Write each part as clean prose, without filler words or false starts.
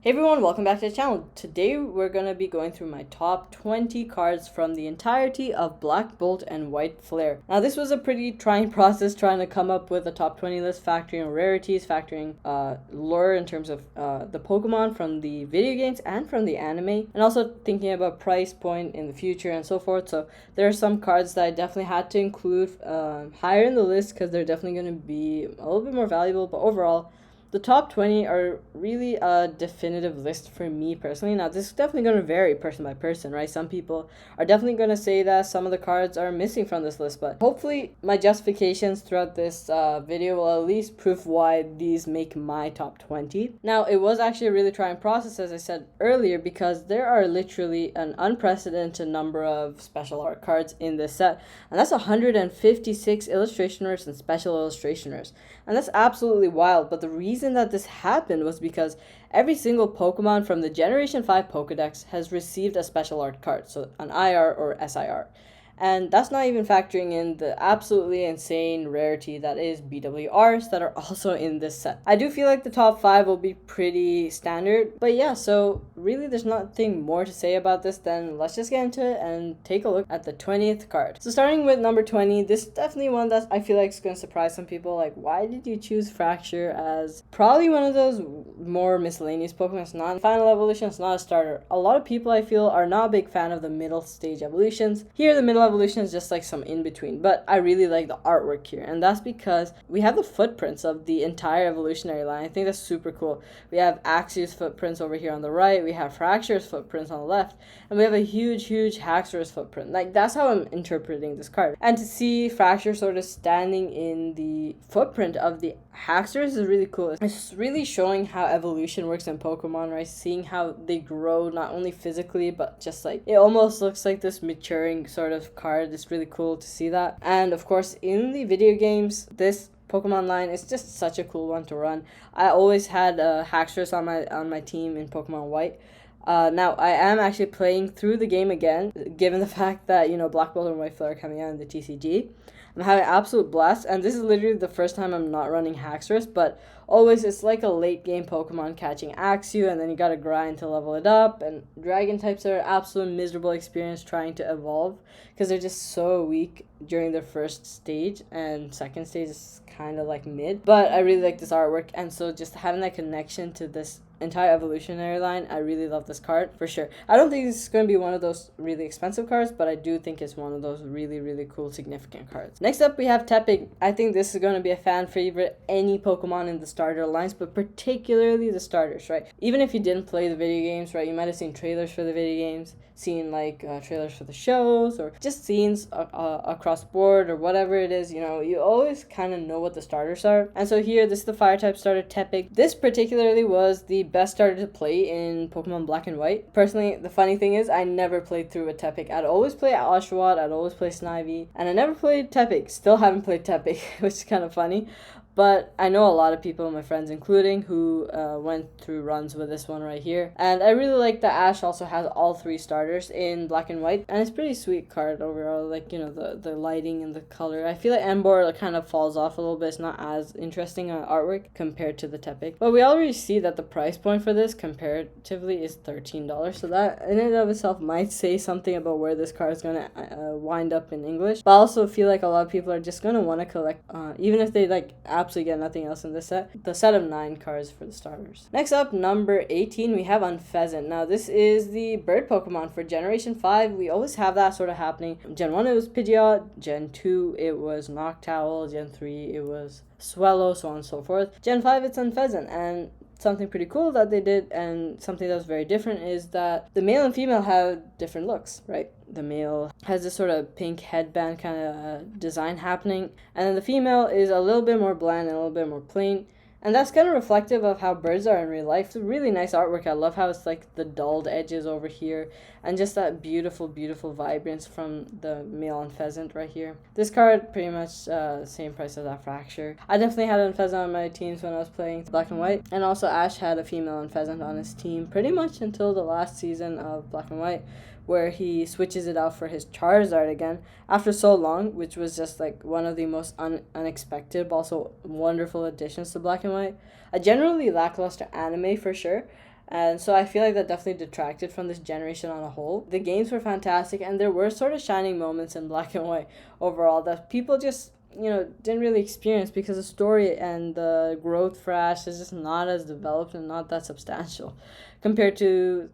Hey everyone, welcome back to the channel. Today we're going to be going through my top 20 cards from the entirety of Black Bolt and White Flare. Now this was a pretty trying process trying to come up with a top 20 list, factoring rarities, factoring lore in terms of the Pokemon from the video games and from the anime, and also thinking about price point in the future and so forth. So there are some cards that I definitely had to include higher in the list because they're definitely going to be a little bit more valuable, but overall the top 20 are really a definitive list for me personally. Now, this is definitely going to vary person by person, right? Some people are definitely going to say that some of the cards are missing from this list, but hopefully my justifications throughout this video will at least prove why these make my top 20. Now, it was actually a really trying process, as I said earlier, because there are literally an unprecedented number of special art cards in this set, and that's 156 illustration rares and special illustration rares. And that's absolutely wild, but the reason that this happened was because every single Pokemon from the Generation 5 Pokedex has received a special art card, so an IR or SIR. And that's not even factoring in the absolutely insane rarity that is BWRs that are also in this set. I do feel like the top 5 will be pretty standard, but yeah, so really there's nothing more to say about this than let's just get into it and take a look at the 20th card. So starting with number 20, this is definitely one that I feel like is going to surprise some people. Like, why did you choose Fracture as probably one of those more miscellaneous Pokemon? It's not final evolution, it's not a starter. A lot of people I feel are not a big fan of the middle stage evolutions. Here the middle evolution is just like some in between, but I really like the artwork here, and that's because we have the footprints of the entire evolutionary line. I think that's super cool. We have Axew's footprints over here on the right, we have Fracture's footprints on the left, and we have a huge Haxorus footprint. Like, that's how I'm interpreting this card. And to see Fracture sort of standing in the footprint of the Haxorus is really cool. It's really showing how evolution works in Pokemon, right? Seeing how they grow not only physically, but just like it almost looks like this maturing sort of card. It's really cool to see that. And of course, in the video games, this Pokemon line is just such a cool one to run. I always had Haxorus on my team in Pokemon White. Now, I am actually playing through the game again, given the fact that, Black Bolt and White Flare are coming out in the TCG. I'm having absolute blast, and this is literally the first time I'm not running Haxorus, but always it's like a late game Pokemon catching Axew, and then you gotta grind to level it up, and Dragon types are an absolute miserable experience trying to evolve, because they're just so weak during their first stage, and second stage is kind of like mid. But I really like this artwork, and so just having that connection to this entire evolutionary line, I really love this card for sure. I don't think this is going to be one of those really expensive cards, but I do think it's one of those really cool significant cards. Next up we have Tepig. I think this is going to be a fan favorite, any Pokemon in the starter lines, but particularly the starters, right? Even if you didn't play the video games, right, you might have seen trailers for the video games, seen like trailers for the shows, or just scenes across board, or whatever it is. You always kind of know what the starters are. And so here, this is the fire type starter, Tepig. This particularly was the best starter to play in Pokemon Black and White. Personally, the funny thing is I never played through a Tepig. I'd always play Oshawott, I'd always play Snivy, and I never played Tepig. Still haven't played Tepig, which is kind of funny. But I know a lot of people, my friends including, who went through runs with this one right here. And I really like that Ash also has all 3 starters in Black and White. And it's a pretty sweet card overall, like, the lighting and the color. I feel like Emboar kind of falls off a little bit. It's not as interesting artwork compared to the Tepig. But we already see that the price point for this comparatively is $13. So that in and of itself might say something about where this card is going to wind up in English. But I also feel like a lot of people are just going to want to collect, even if they like absolutely get nothing else in this set, the set of 9 cards for the starters. Next up, number 18, we have Unfezant. Now, this is the bird Pokemon for Generation 5. We always have that sort of happening. Gen 1, it was Pidgeot. Gen 2, it was Noctowl. Gen 3, it was Swallow, so on and so forth. Gen 5, it's Unfezant. And something pretty cool that they did, and something that was very different, is that the male and female have different looks, right? The male has this sort of pink headband kind of design happening, and then the female is a little bit more bland and a little bit more plain. And that's kind of reflective of how birds are in real life. It's a really nice artwork. I love how it's like the dulled edges over here, and just that beautiful vibrance from the male Unfezant right here. This card pretty much the same price as that Fracture. I definitely had an Unfezant on my teams when I was playing Black and White, and also Ash had a female Unfezant on his team pretty much until the last season of Black and White, where he switches it out for his Charizard again after so long, which was just like one of the most unexpected but also wonderful additions to Black and White. A generally lackluster anime for sure, And so I feel like that definitely detracted from this generation on a whole. The games were fantastic, and there were sort of shining moments in Black and White overall that people just, didn't really experience because the story and the growth for Ash is just not as developed and not that substantial compared to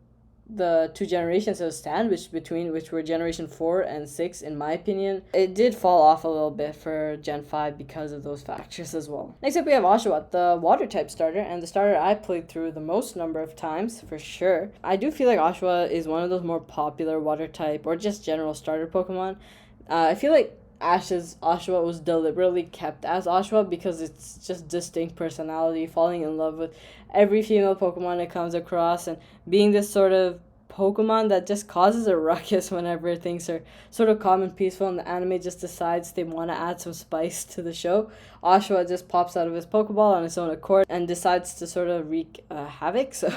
the two generations of sandwiched between, which were generation 4 and 6. In my opinion, it did fall off a little bit for gen 5 because of those factors as well. Next up we have Oshawott, the water type starter, and the starter I played through the most number of times for sure. I do feel like Oshawott is one of those more popular water type or just general starter Pokemon. I feel like Ash's Oshawott was deliberately kept as Oshawott because it's just distinct personality, falling in love with every female Pokemon it comes across, and being this sort of Pokemon that just causes a ruckus whenever things are sort of calm and peaceful and the anime just decides they want to add some spice to the show. Oshawott just pops out of his Pokeball on his own accord and decides to sort of wreak havoc. So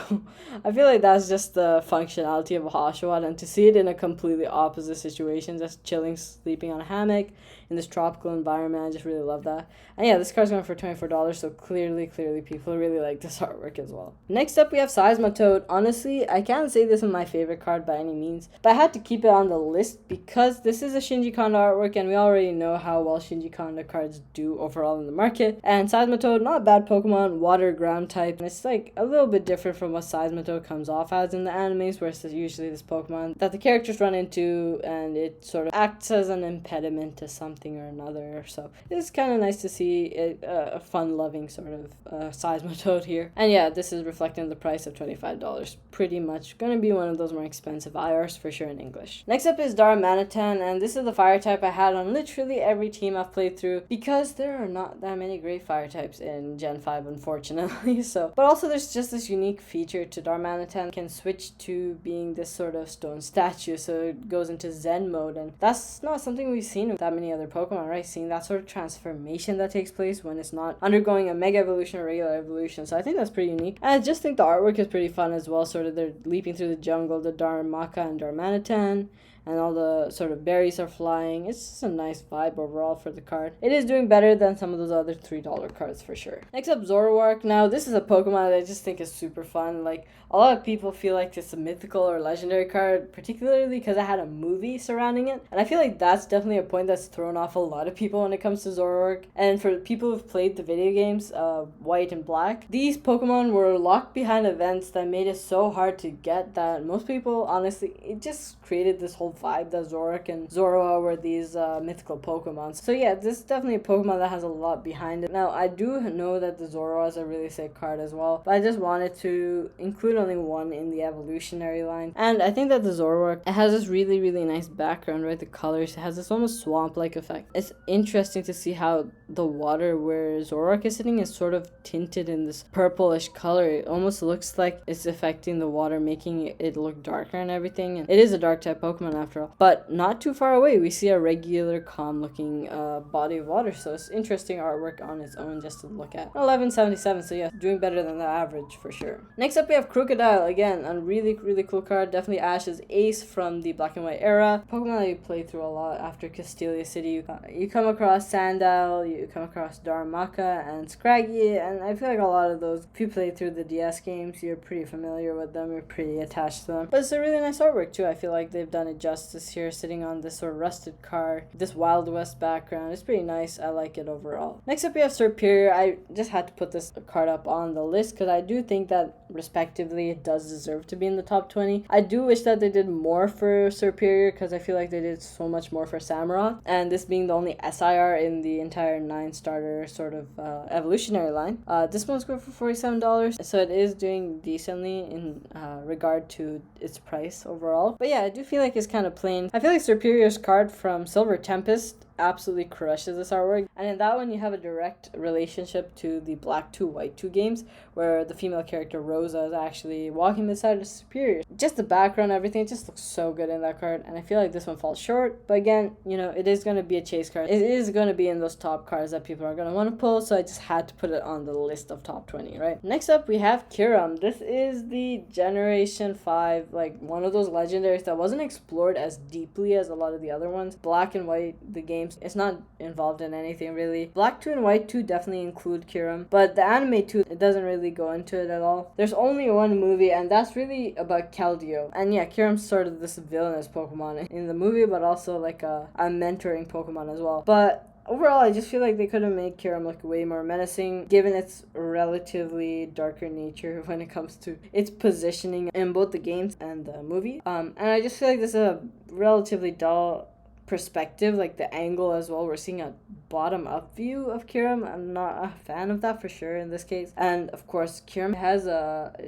I feel like that's just the functionality of Oshawott, and to see it in a completely opposite situation, just chilling, sleeping on a hammock in this tropical environment, I just really love that. And yeah, this card's going for $24, so clearly people really like this artwork as well. Next up we have Seismitoad. Honestly, I can't say this is my favorite card by any means, but I had to keep it on the list because this is a Shinji Kondo artwork, and we already know how well Shinji Kondo cards do overall in the market. And Seismitoad, not a bad Pokemon, water ground type, and it's like a little bit different from what Seismitoad comes off as in the animes, where it's usually this Pokemon that the characters run into and it sort of acts as an impediment to something or another. So it's kind of nice to see a fun-loving sort of Seismitoad here. And yeah, this is reflecting the price of $25. Pretty much gonna be one of those more expensive IRs for sure in English. Next up is Darmanitan, and this is the fire type I had on literally every team I've played through because there are not that many great fire types in Gen 5, unfortunately. But also there's just this unique feature to Darmanitan, can switch to being this sort of stone statue, so it goes into Zen mode, and that's not something we've seen with that many other Pokemon, right? Seeing that sort of transformation that takes place when it's not undergoing a mega evolution or regular evolution. So I think that's pretty unique. And I just think the artwork is pretty fun as well. Sort of they're leaping through the jungle, the Darmaka and Darmanitan, and all the sort of berries are flying. It's just a nice vibe overall for the card. It is doing better than some of those other $3 cards for sure. Next up, Zoroark. Now, this is a Pokemon that I just think is super fun. Like, a lot of people feel like it's a mythical or legendary card, particularly because it had a movie surrounding it. And I feel like that's definitely a point that's thrown off a lot of people when it comes to Zoroark. And for people who've played the video games, White and Black, these Pokemon were locked behind events that made it so hard to get that most people, honestly, it just created this whole vibe that Zoroark and Zorua were these mythical Pokemon. So yeah, this is definitely a Pokemon that has a lot behind it. Now, I do know that the Zorua is a really sick card as well, but I just wanted to include only one in the evolutionary line. And I think that the Zoroark, it has this really, really nice background, right? The colors, it has this almost swamp-like effect. It's interesting to see how the water where Zoroark is sitting is sort of tinted in this purplish color. It almost looks like it's affecting the water, making it look darker and everything. And it is a dark type Pokemon after all. But not too far away, we see a regular calm looking body of water. So it's interesting artwork on its own just to look at. 1177, so yeah, doing better than the average for sure. Next up we have Crocodile. Again, a really, really cool card. Definitely Ash's ace from the Black and White era. Pokemon that you play through a lot after Castelia City. You come across Sandile, you come across Darmaka and Scraggy, and I feel like a lot of those, if you play through the DS games, you're pretty familiar with them, you're pretty attached to them. But it's a really nice artwork too. I feel like they've done it justice here, sitting on this sort of rusted car, this Wild West background. It's pretty nice. I like it overall. Next up we have Serperior. I just had to put this card up on the list because I do think that respectively it does deserve to be in the top 20. I do wish that they did more for Serperior because I feel like they did so much more for Samurott, and this being the only SIR in the entire 9-starter sort of evolutionary line. This one's going for $47, so it is doing decently in regard to its price overall. But yeah, I do feel like it's kind of plain. I feel like Serperior's card from Silver Tempest absolutely crushes this artwork, and in that one you have a direct relationship to the Black 2 White 2 games where the female character Rosa is actually walking beside her Superior. Just the background, everything just looks so good in that card, and I feel like this one falls short, but again, it is going to be a chase card. It is going to be in those top cards that people are going to want to pull, so I just had to put it on the list of top 20, right? Next up we have Kyurem. This is the Generation 5, like one of those legendaries that wasn't explored as deeply as a lot of the other ones. Black and White, the game games. It's not involved in anything really. Black 2 and White 2 definitely include Kyurem, but the anime 2, it doesn't really go into it at all. There's only one movie, and that's really about Keldeo. And yeah, Kyurem's sort of this villainous Pokemon in the movie, but also like a mentoring Pokemon as well. But overall, I just feel like they could have made Kyurem look way more menacing, given its relatively darker nature when it comes to its positioning in both the games and the movie. And I just feel like this is a relatively dull perspective, like the angle as well. We're seeing a bottom-up view of Kyurem. I'm not a fan of that for sure in this case. And of course, Kyurem has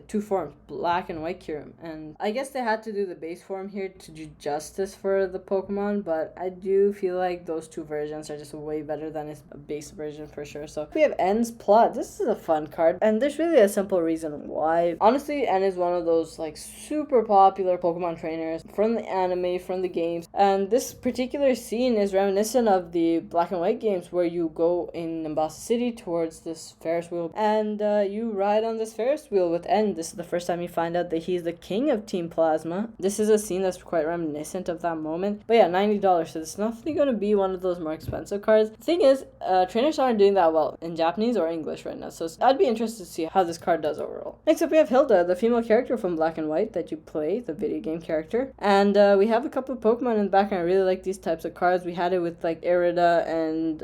two forms, black and white Kyurem. And I guess they had to do the base form here to do justice for the Pokemon, but I do feel like those two versions are just way better than its base version for sure. So we have N's plot. This is a fun card, and there's really a simple reason why. Honestly, N is one of those like super popular Pokemon trainers from the anime, from the games, and this particular scene is reminiscent of the black and white games where you go in Nimbasa City towards this Ferris wheel and you ride on this Ferris wheel with N. This is the first time you find out that he's the king of Team Plasma. This is a scene that's quite reminiscent of that moment. But yeah, $90, so it's definitely going to be one of those more expensive cards. The thing is, trainers aren't doing that well in Japanese or English right now, so I'd be interested to see how this card does overall. Next up, we have Hilda, the female character from Black and White that you play, the video game character. And we have a couple of Pokemon in the background. I really like these types of cards. We had it with like Irida and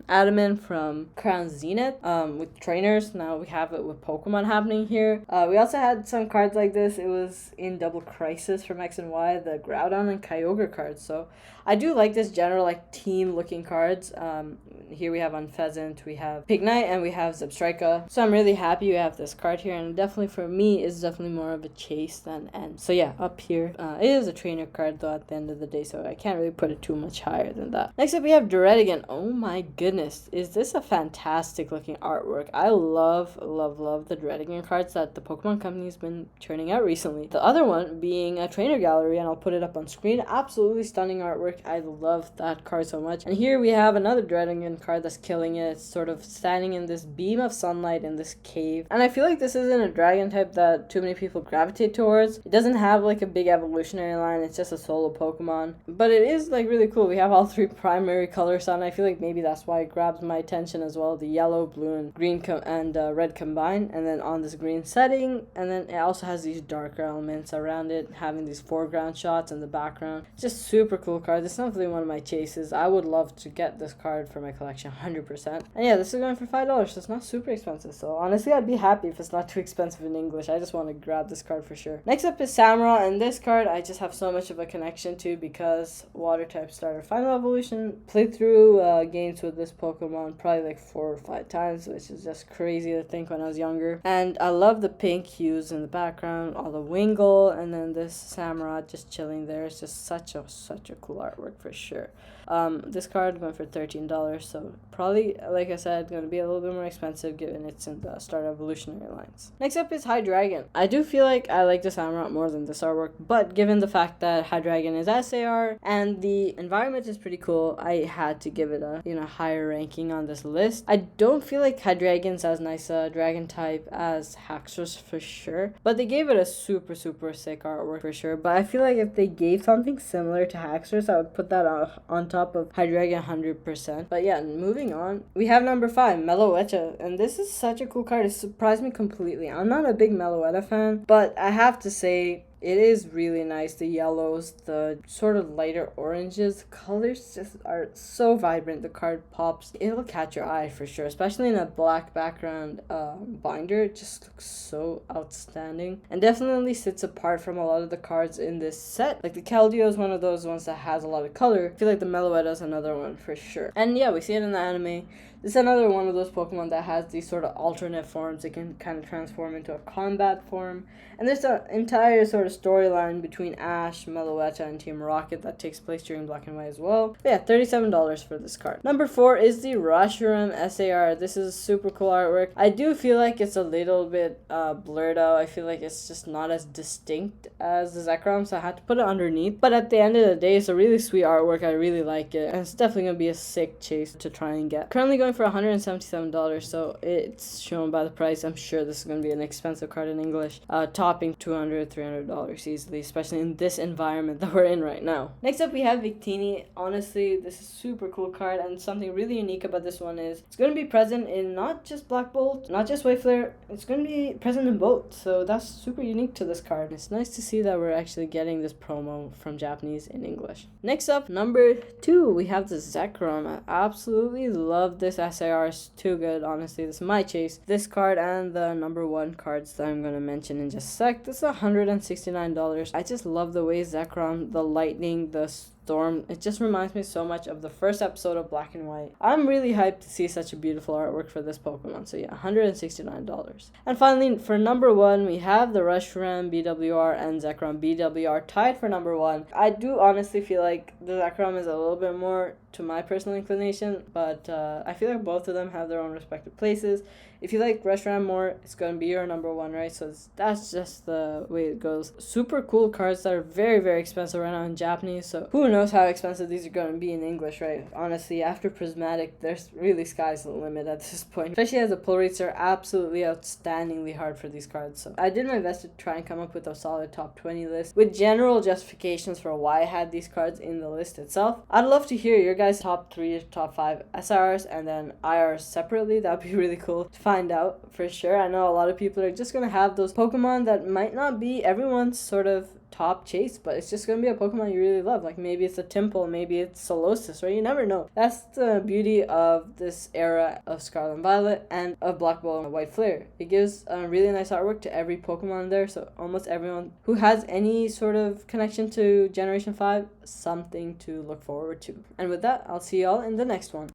Adamant from Crown Zenith with trainers. Now we have it with Pokemon happening here. We also had some cards like this. It was in Double Crisis from X and Y, the Groudon and Kyogre cards. So I do like this general like team looking cards. Here we have Unpheasant, we have Pignite, and we have Zebstrika. So I'm really happy we have this card here, and definitely for me is definitely more of a chase than N. So yeah, up here, it is a trainer card though at the end of the day, so I can't really put it too much higher than that. Next up we have Duredigan. Oh my goodness, is this a fantastic looking artwork. I love the Duredigan cards that the Pokemon company has been churning out recently. The other one being a trainer gallery, and I'll put it up on screen. Absolutely stunning artwork. I love that card so much. And here we have another Duredigan card that's killing it. It's sort of standing in this beam of sunlight in this cave. And I feel like this isn't a dragon type that too many people gravitate towards. It doesn't have like a big evolutionary line. It's just a solo Pokemon. But it is like really cool. We have all three primary colors on. I feel like maybe that's why it grabs my attention as well. The yellow, blue, and green and red combined. And then on this green setting. And then it also has these darker elements around it, having these foreground shots in the background. It's just super cool card. This is definitely one of my chases. I would love to get this card for my collection 100%. And yeah, this is going for $5, so it's not super expensive. So honestly, I'd be happy if it's not too expensive in English. I just want to grab this card for sure. Next up is Samura, and this card I just have so much of a connection to because water type starter final evolution. Played through games with this Pokemon probably like 4 or 5 times, which is just crazy to think when I was younger. And I love the pink hues in the background, all the Wingull, and then this Samura just chilling there. It's just such a cool artwork for sure. This card went for $13, so probably, like I said, going to be a little bit more expensive given it's in the Star Evolutionary lines. Next up is Hydreigon. I do feel like I like this Samurott more than this artwork, but given the fact that Hydreigon is SAR and the environment is pretty cool, I had to give it a higher ranking on this list. I don't feel like Hydreigon's as nice a dragon type as Haxorus for sure, but they gave it a super sick artwork for sure. But I feel like if they gave something similar to Haxorus, I would put that on top of Hydreigon 100%. But yeah, moving on, we have number 5, Meloetta, and this is such a cool card. It surprised me completely. I'm not a big Meloetta fan, but I have to say it is really nice. The yellows, the sort of lighter oranges, the colors just are so vibrant. The card pops. It'll catch your eye for sure, especially in a black background binder. It just looks so outstanding and definitely sits apart from a lot of the cards in this set. Like the Keldeo is one of those ones that has a lot of color. I feel like the Meloetta is another one for sure. And yeah, we see it in the anime. This is another one of those Pokemon that has these sort of alternate forms. It can kind of transform into a combat form. And there's an entire sort of storyline between Ash, Meloetta, and Team Rocket that takes place during Black and White as well. But yeah, $37 for this card. Number 4 is the Reshiram SAR. This is super cool artwork. I do feel like it's a little bit blurred out. I feel like it's just not as distinct as the Zekrom, so I had to put it underneath. But at the end of the day, it's a really sweet artwork. I really like it. And it's definitely going to be a sick chase to try and get. Currently going went for $177, so it's shown by the price. I'm sure this is going to be an expensive card in English, topping $200, $300 easily, especially in this environment that we're in right now. Next up, we have Victini. Honestly, this is a super cool card, and something really unique about this one is it's going to be present in not just Black Bolt, not just White Flare, it's going to be present in both, so that's super unique to this card. It's nice to see that we're actually getting this promo from Japanese in English. Next up, number 2, we have the Zekrom. I absolutely love this SAR. It's too good, honestly. This is my chase. This card and the number 1 cards that I'm going to mention in just a sec. This is $169. I just love the way Zekrom, the lightning, the storm, it just reminds me so much of the first episode of Black and White. I'm really hyped to see such a beautiful artwork for this Pokemon. So yeah, $169. And finally, for number 1, we have the Reshiram BWR and Zekrom BWR tied for number 1. I do honestly feel like the Zekrom is a little bit more to my personal inclination, but I feel like both of them have their own respective places. If you like Reshiram more, it's going to be your number 1, right? So that's just the way it goes. Super cool cards that are very, very expensive right now in Japanese, so who knows how expensive these are going to be in English, right? Honestly, after Prismatic, there's really sky's the limit at this point. Especially as the pull rates are absolutely outstandingly hard for these cards. So I did my best to try and come up with a solid top 20 list with general justifications for why I had these cards in the list itself. I'd love to hear your guys' top 3, top 5 SRs and then IRs separately. That'd be really cool to find out for sure. I know a lot of people are just going to have those Pokemon that might not be everyone's sort of top chase, but it's just gonna be a Pokemon you really love. Like maybe it's a Timple, maybe it's Solosis, right? You never know. That's the beauty of this era of Scarlet and Violet and of Black Bolt and White Flare. It gives a really nice artwork to every Pokemon there, so almost everyone who has any sort of connection to Generation 5, something to look forward to. And with that, I'll see y'all in the next one.